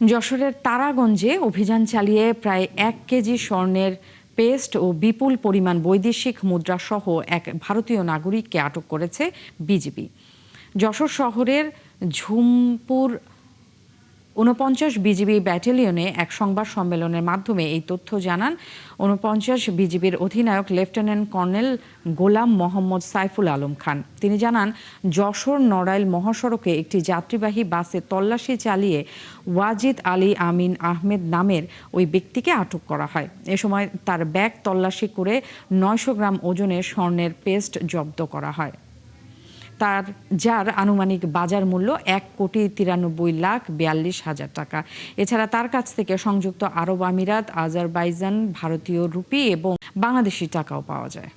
যশোরের তারাগঞ্জে অভিযান চালিয়ে প্রায় 1 কেজি স্বর্ণের পেস্ট ও বিপুল পরিমাণ বৈদেশিক মুদ্রাসহ এক ভারতীয় নাগরিককে আটক করেছে বিজিবি। যশোর শহরের ঝুমপুর ৪৯ বিজিবি ব্যাটালিয়নে এক সংবাদ সম্মেলনের মাধ্যমে এই তথ্য জানান ৪৯ বিজিবির অধিনায়ক লেফটেন্যান্ট কর্নেল গোলাম মোহাম্মদ সাইফুল আলম খান। তিনি জানান, যশোর নড়াইল মহাসড়কে একটি যাত্রীবাহী বাসে তল্লাশি চালিয়ে ওয়াজিদ আলী আমিন আহমেদ নামের ওই ব্যক্তিকে আটক করা হয়। এ সময় তার ব্যাগ তল্লাশি করে ৯০০ গ্রাম ওজনের স্বর্ণের পেস্ট জব্দ করা হয়, যার আনুমানিক বাজার মূল্য ১,৯৩,৪২,০০০ টাকা। এছাড়া তার কাছ থেকে সংযুক্ত আরব আমিরাত, আজারবাইজান, ভারতীয় রুপি এবং বাংলাদেশি টাকাও পাওয়া যায়।